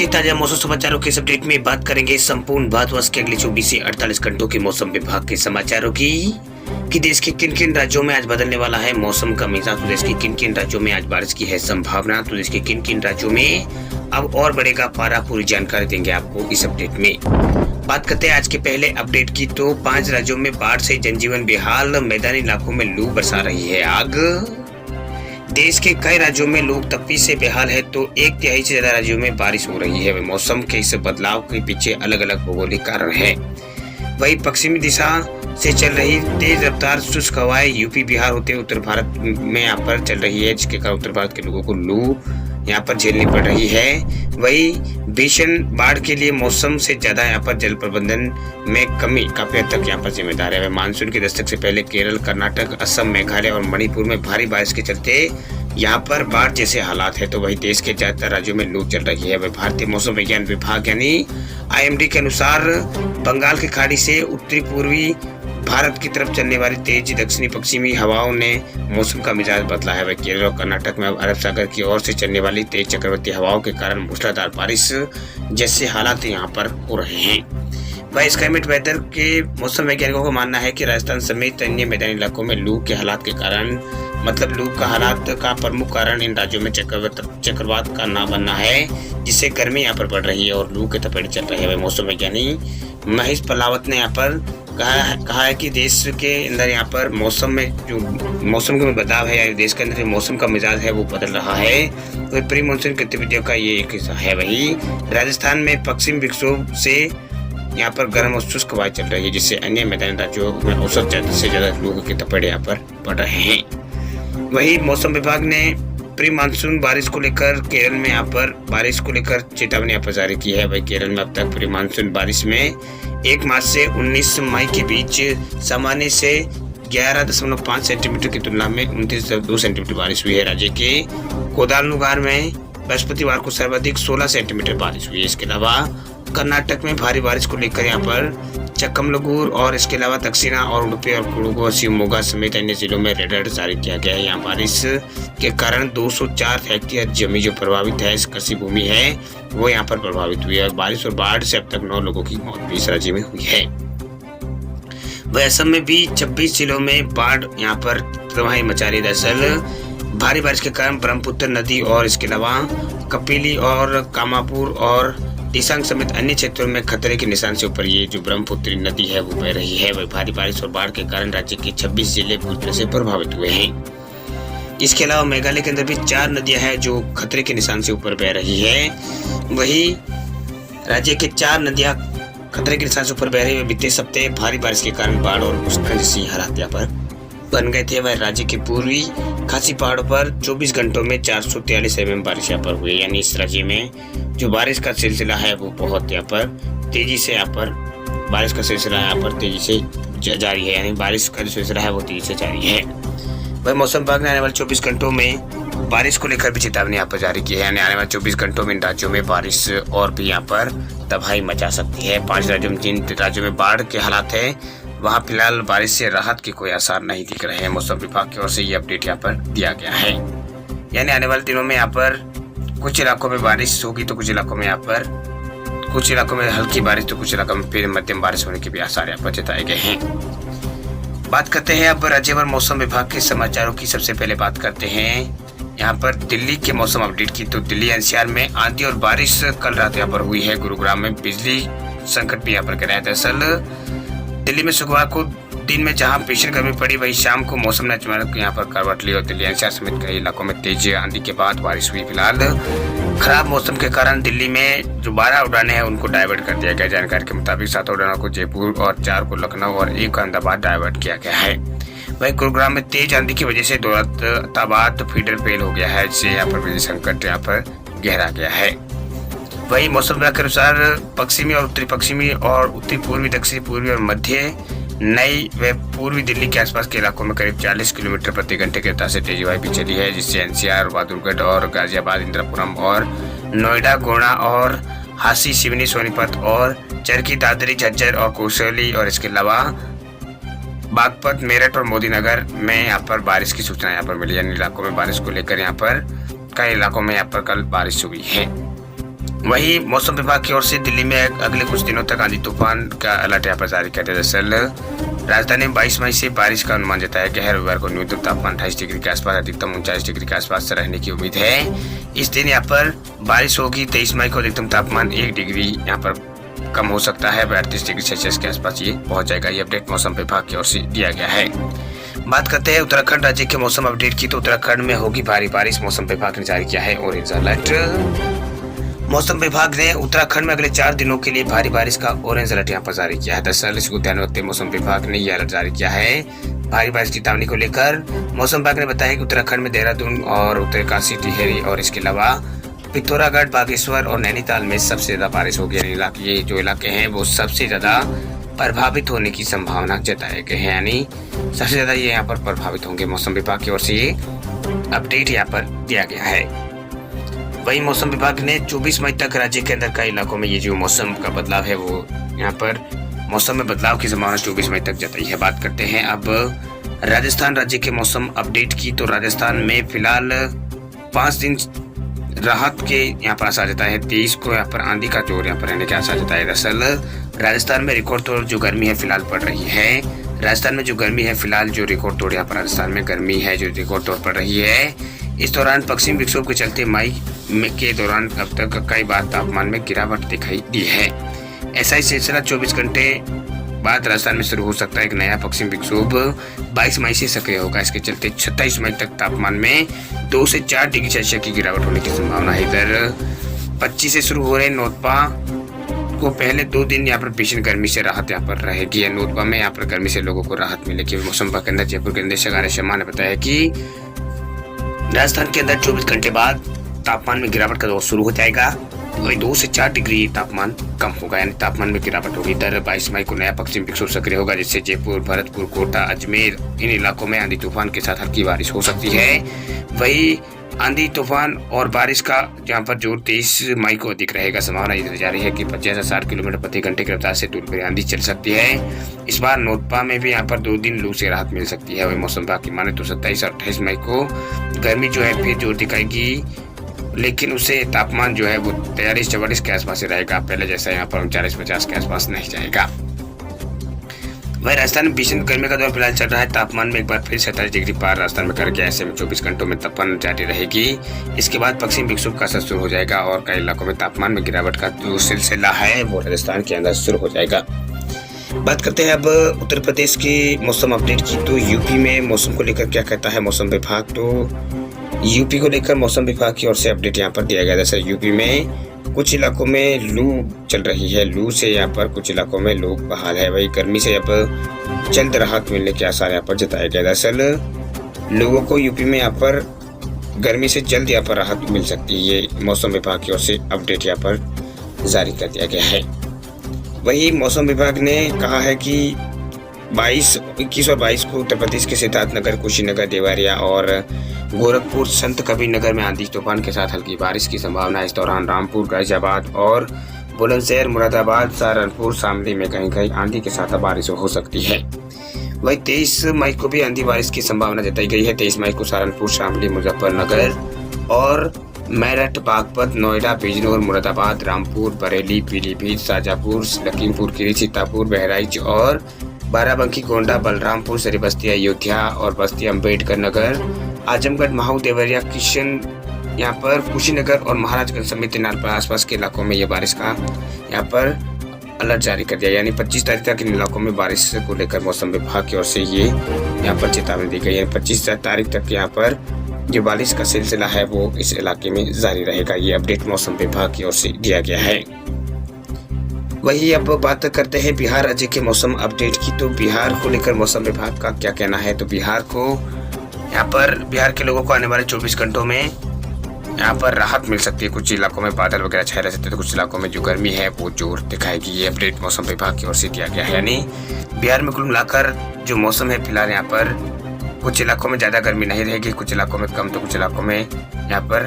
के ताजा मौसम समाचारों के इस अपडेट में बात करेंगे संपूर्ण भारतवर्ष के अगले 24 से 48 घंटों के मौसम विभाग के समाचारों की कि देश के किन किन राज्यों में आज बदलने वाला है मौसम का मिजाज। तो देश के किन किन राज्यों में आज बारिश की है संभावना। तो देश के किन किन राज्यों में अब और बढ़ेगा पारा, पूरी जानकारी देंगे आपको इस अपडेट में। बात करते हैं आज के पहले अपडेट की। तो 5 राज्यों में बाढ़ से जनजीवन बेहाल, मैदानी इलाकों में लू बरसा रही है आग। देश के कई राज्यों में लोग तपी से बेहाल है तो 1/3 से ज्यादा राज्यों में बारिश हो रही है। मौसम के इस बदलाव के पीछे अलग अलग भौगोलिक कारण है। वही पश्चिमी दिशा से चल रही तेज रफ्तार शुष्क हवाएं यूपी बिहार होते उत्तर भारत में यहाँ पर चल रही है, जिसके कारण उत्तर भारत के लोगों को लू यहाँ पर झेलनी पड़ रही है। वही भीषण बाढ़ के लिए मौसम से ज्यादा यहाँ पर जल प्रबंधन में कमी काफी हद तक यहाँ पर जिम्मेदार है। मानसून की दस्तक से पहले केरल, कर्नाटक, असम, मेघालय और मणिपुर में भारी बारिश के चलते यहाँ पर बाढ़ जैसे हालात है। तो वही देश के ज्यादातर राज्यों में लू चल रही है। वही भारतीय मौसम विज्ञान विभाग यानी IMD के अनुसार बंगाल की खाड़ी से उत्तरी पूर्वी भारत की तरफ चलने वाली तेज दक्षिणी पश्चिमी हवाओं ने मौसम का मिजाज बदला है। वह केरल और कर्नाटक में अरब सागर की ओर से चलने वाली तेज चक्रवाती हवाओं के कारण मूसलाधार बारिश जैसे हालात यहाँ पर हो रहे हैं। वह स्काईमेट वेदर के मौसम वैज्ञानिकों का मानना है कि राजस्थान समेत अन्य मैदानी इलाकों में लू के हालात के कारण लू का हालात का प्रमुख कारण इन राज्यों में चक्रवात का ना बनना है, जिससे गर्मी यहाँ पर बढ़ रही है और लू के थपेड़े चल रहे हैं। मौसम वैज्ञानी महेश पलावत ने यहाँ पर कहा है कि देश के अंदर यहाँ पर मौसम में बदलाव है या देश के अंदर मौसम का मिजाज है वो बदल रहा है। तो प्री मानसून गतिविधियों का ये एक हिस्सा है। वही राजस्थान में पश्चिम विक्षोभ से यहाँ पर गर्म और शुष्क हवाएं चल रही है, जिससे अन्य मैदानी राज्यों में औसत ज्यादा से ज्यादा लोगों के थपेड़े यहाँ पर पड़ रहे हैं। वही मौसम विभाग ने प्री मानसून बारिश को लेकर केरल में यहाँ पर बारिश को लेकर चेतावनी यहाँ पर जारी की है। वही केरल में अब तक प्री मानसून बारिश में 1 मार्च से 19 मई के बीच सामान्य से 11.5 सेंटीमीटर की तुलना में 29.2 सेंटीमीटर बारिश हुई है। राज्य के कोडालनुगार में बृहस्पतिवार को सर्वाधिक 16 सेंटीमीटर बारिश हुई है। इसके अलावा कर्नाटक में भारी बारिश को लेकर यहाँ पर चक्कमगलूर और इसके अलावा दक्षिणा और उडुपी और कुडुगु और शिवमोगा समेत अन्य जिलों में रेड अलर्ट जारी किया गया है। यहाँ बारिश के कारण 204 हेक्टेयर जमीन जो प्रभावित है, कृषि भूमि है, वो यहाँ पर प्रभावित हुई है। बारिश और बाढ़ से अब तक 9 लोगों की मौत भी इस राज्य में हुई है। वह असम में भी 26 जिलों में बाढ़ यहाँ पर तबाही मचा रही। दरअसल भारी बारिश के कारण ब्रह्मपुत्र नदी और इसके अलावा कपिली और कामापुर और दिसांग समेत अन्य क्षेत्रों में खतरे के निशान से ऊपर ये जो ब्रह्मपुत्री नदी है वो बह रही है। वह भारी बारिश और बाढ़ के कारण राज्य के 26 जिले पूरी तरह से प्रभावित हुए हैं। इसके अलावा मेघालय के अंदर भी 4 नदियां हैं जो खतरे के निशान से ऊपर बह रही है। वही राज्य के 4 नदियां खतरे के निशान से ऊपर बह रही है। बीते सप्ताह भारी बारिश के कारण बाढ़ और भूस्खलन जैसी हालात यहाँ पर बन गए थे। वह राज्य के पूर्वी खासी पहाड़ों पर 24 घंटों में 443 mm बारिश यहाँ पर हुई। यानी इस राज्य में जो बारिश का सिलसिला है वो बहुत यहाँ पर तेजी से बारिश का सिलसिला यहाँ पर तेजी से जारी है। यानी बारिश का जो सिलसिला है वो तेजी से जारी है। वह मौसम विभाग ने आने वाले 24 घंटों में बारिश को लेकर भी चेतावनी यहाँ पर जारी की है। यानी आने वाले 24 घंटों में इन राज्यों में बारिश और भी यहाँ पर तबाही मचा सकती है। 5 राज्यों में, जिन राज्यों में बाढ़ के हालात है वहाँ फिलहाल बारिश से राहत के कोई आसार नहीं दिख रहे हैं। मौसम विभाग की ओर से ये अपडेट यहाँ पर दिया गया है। यानी आने वाले दिनों में यहाँ पर कुछ इलाकों में बारिश होगी तो कुछ इलाकों में हल्की बारिश तो कुछ इलाकों में फिर मध्यम बारिश होने के भी आसार यहाँ पर जताए गए हैं। बात करते हैं अब राज्यभर मौसम विभाग के समाचारों की। सबसे पहले बात करते हैं यहाँ पर दिल्ली के मौसम अपडेट की। तो दिल्ली NCR में आंधी और बारिश कल रात यहाँ पर हुई है। गुरुग्राम में बिजली संकट भी यहाँ पर गिरा है। दरअसल दिल्ली में शुक्रवार को दिन में जहां भीषण गर्मी पड़ी, वही शाम को मौसम ने अचानक यहाँ पर करवट ली और दिल्ली NCR समेत कई इलाकों में तेज आंधी के बाद बारिश हुई। फिलहाल खराब मौसम के कारण दिल्ली में जो 12 उड़ानें हैं उनको डाइवर्ट कर दिया गया। जानकारी के मुताबिक 7 उड़ानों को जयपुर और 4 को लखनऊ और 1 को अहमदाबाद डाइवर्ट किया गया है। वही गुरुग्राम में तेज आंधी की वजह से दौलताबाद फीडर फेल हो गया है, जिससे यहाँ पर बिजली संकट यहाँ पर गहरा गया है। वही मौसम विभाग के अनुसार पश्चिमी और उत्तरी पश्चिमी और उत्तरी पूर्वी, दक्षिणी पूर्वी और मध्य नई व पूर्वी दिल्ली के आसपास के इलाकों में करीब 40 किलोमीटर प्रति घंटे की रफ्तार से तेज हवाएं भी चली है, जिससे NCR, बहादुरगढ़ और गाजियाबाद, इंदिरापुरम और नोएडा, गोंडा और हांसी, सिवनी, सोनीपत और चरखी, दादरी, झज्जर और कोसौली और इसके अलावा बागपत, मेरठ और मोदीनगर में यहाँ पर बारिश की सूचना यहाँ पर मिली। यानी इलाकों में बारिश को लेकर यहाँ पर कई इलाकों में यहाँ पर कल बारिश हुई है। वही मौसम विभाग की ओर से दिल्ली में अगले कुछ दिनों तक आंधी तूफान का अलर्ट यहाँ पर जारी कर दिया। दरअसल राजधानी में 22 मई से बारिश का अनुमान जताया गया है। रविवार को न्यूनतम तापमान 28 डिग्री के आसपास, अधिकतम 39 डिग्री के आसपास रहने की उम्मीद है। इस दिन यहाँ पर बारिश होगी। 23 मई को अधिकतम तापमान 1 डिग्री यहाँ पर कम हो सकता है, 38 डिग्री सेल्सियस के आसपास ये पहुंच जाएगा। ये अपडेट मौसम विभाग की ओर से दिया गया है। बात करते हैं उत्तराखंड राज्य के मौसम अपडेट की, तो उत्तराखंड में होगी भारी बारिश। मौसम विभाग ने जारी किया है ऑरेंज अलर्ट। मौसम विभाग ने उत्तराखंड में अगले 4 दिनों के लिए भारी बारिश का ऑरेंज अलर्ट यहाँ पर जारी किया है। दरअसल इसको ध्यान में रखते मौसम विभाग ने यह अलर्ट जारी किया है भारी बारिश की चेतावनी को लेकर। मौसम विभाग ने बताया कि उत्तराखंड में देहरादून और उत्तरकाशी, टिहरी और इसके अलावा पिथौरागढ़, बागेश्वर और नैनीताल में सबसे ज्यादा बारिश होगी। ये जो इलाके हैं वो सबसे ज्यादा प्रभावित होने की संभावना जताए गए हैं, यानी सबसे ज्यादा ये यहाँ पर प्रभावित होंगे। मौसम विभाग की ओर से ये अपडेट यहाँ पर दिया गया है। वही मौसम विभाग ने 24 मई तक राज्य के अंदर कई इलाकों में ये जो मौसम का बदलाव है वो यहाँ पर मौसम में बदलाव की संभावना 24 मई तक जताई है। बात करते हैं अब राजस्थान राज्य के मौसम अपडेट की, तो राजस्थान में फिलहाल 5 दिन राहत के यहाँ पर आसार जताया है। 23 को यहाँ पर आंधी का जोर यहाँ पर रहने के आसार जताया है। दरअसल राजस्थान में रिकॉर्ड तोड़ जो गर्मी है फिलहाल पड़ रही है। राजस्थान में जो गर्मी है फिलहाल जो रिकॉर्ड तोड़ यहाँ पर राजस्थान में गर्मी है जो रिकॉर्ड तोड़ पड़ रही है। इस दौरान पश्चिम विक्षोभ के चलते मई के दौरान अब तक कई बार तापमान में गिरावट दिखाई दी है। ऐसा ही सिलसिला 24 घंटे बाद राजस्थान में शुरू हो सकता है। एक नया पश्चिम विक्षोभ 22 मई से सक्रिय होगा। इसके चलते 27 मई तक तापमान में 2 से 4 डिग्री सेल्सियस की गिरावट होने की संभावना है। इधर 25 से शुरू हो रहे नोतपा को पहले 2 दिन यहाँ पर भीषण गर्मी से राहत यहाँ पर रहेगी। नोतपा में यहाँ पर गर्मी से लोगों को राहत मिलेगी। मौसम विभाग के अंदर जयपुर के निदेशक आर शर्मा ने बताया कि राजस्थान के अंदर 24 घंटे बाद तापमान में गिरावट का दौर शुरू हो जाएगा। वही 2 से 4 डिग्री तापमान कम होगा, यानी तापमान में गिरावट होगी। इधर 22 मई को नया पश्चिम विक्षोभ सक्रिय होगा, जिससे जयपुर, भरतपुर, कोटा, अजमेर इन इलाकों में आंधी तूफान के साथ हल्की बारिश हो सकती है। वही आंधी तूफान और बारिश का जहां पर जोर 23 मई को अधिक रहेगा। संभावना ये जा रही है कि 50 से 60 किलोमीटर प्रति घंटे की रफ्तार से दूरबीन आंधी चल सकती है। इस बार नोतपा में भी यहाँ पर 2 दिन लू से राहत मिल सकती है। वही मौसम विभाग की माने तो 27 और 28 मई को गर्मी जो है फिर जोर दिखाएगी, लेकिन उससे तापमान जो है वो 43-44 के आसपास रहेगा। पहले जैसा यहाँ पर 40-50 के आसपास नहीं जाएगा। वही राजस्थान में भीषण गर्मी का दौर फिलहाल चल रहा है। तापमान में एक बार फिर 47 डिग्री पार राजस्थान में कर गया। ऐसे में 24 घंटों में तापमान जारी रहेगी। इसके बाद पश्चिम विक्षोभ का असर शुरू हो जाएगा और कई इलाकों में तापमान में गिरावट का जो सिलसिला है वो राजस्थान के अंदर शुरू हो जाएगा। बात करते हैं अब उत्तर प्रदेश की मौसम अपडेट की, तो यूपी में मौसम को लेकर क्या कहता है मौसम विभाग। तो यूपी को लेकर मौसम विभाग की ओर से अपडेट यहाँ पर दिया गया। दरअसल यूपी में कुछ इलाकों में लू चल रही है। लू से यहाँ पर कुछ इलाकों में लोग बहाल है। वही गर्मी से अब जल्द राहत मिलने के आसार यहाँ पर जताए गए। दरअसल लोगों को यूपी में यहाँ पर गर्मी से जल्द यहाँ पर राहत मिल सकती है। ये मौसम विभाग की ओर से अपडेट यहाँ पर जारी कर दिया गया है। वही मौसम विभाग ने कहा है कि 21 और 22 को उत्तर प्रदेश के सिद्धार्थनगर, कुशीनगर, देवरिया और गोरखपुर, संत कबीर नगर में आंधी तूफान के साथ हल्की बारिश की संभावना है। इस दौरान रामपुर, गाजियाबाद और बुलंदशहर, मुरादाबाद, सहारनपुर, शामली में कहीं कहीं आंधी के साथ बारिश हो सकती है। वही 23 मई को भी आंधी बारिश की संभावना जताई गई है। 23 मई को सहारनपुर, शामली, मुजफ्फरनगर और मेरठ, बागपत, नोएडा, बिजनौर, मुरादाबाद, रामपुर, बरेली, पीलीभीत, शाजापुर, लखीमपुर खीरी, सीतापुर, बहराइच और बाराबंकी, गोंडा, बलरामपुर, श्रीबस्ती, अयोध्या और बस्ती, अम्बेडकर नगर, आजमगढ़, महू, देवरिया, किशन, यहाँ पर कुशीनगर और महाराजगंज समेत आसपास के इलाकों में ये बारिश का यहाँ पर अलर्ट जारी कर दिया। यानी 25 तारीख तक इन इलाकों में बारिश को लेकर मौसम विभाग की ओर से ये यहाँ पर चेतावनी दी गई है। 25 तारीख तक यहाँ पर जो बारिश का सिलसिला है वो इस इलाके में जारी रहेगा। ये अपडेट मौसम विभाग की ओर से दिया गया है। वही अब बात करते हैं बिहार राज्य के मौसम अपडेट की, तो बिहार को लेकर मौसम विभाग का क्या कहना है। तो बिहार के लोगों को आने वाले 24 घंटों में यहाँ पर राहत मिल सकती है। कुछ इलाकों में बादल वगैरह छाए रह सकते हैं, तो कुछ इलाकों में जो गर्मी है वो जोर दिखाएगी। ये अपडेट मौसम विभाग की ओर से दिया गया है। यानी बिहार में कुल मिलाकर जो मौसम है फिलहाल यहाँ पर कुछ इलाकों में ज्यादा गर्मी नहीं रहेगी, कुछ इलाकों में कम, तो कुछ इलाकों में यहाँ पर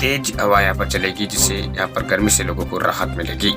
तेज हवा यहाँ पर चलेगी, जिससे यहाँ पर गर्मी से लोगों को राहत मिलेगी।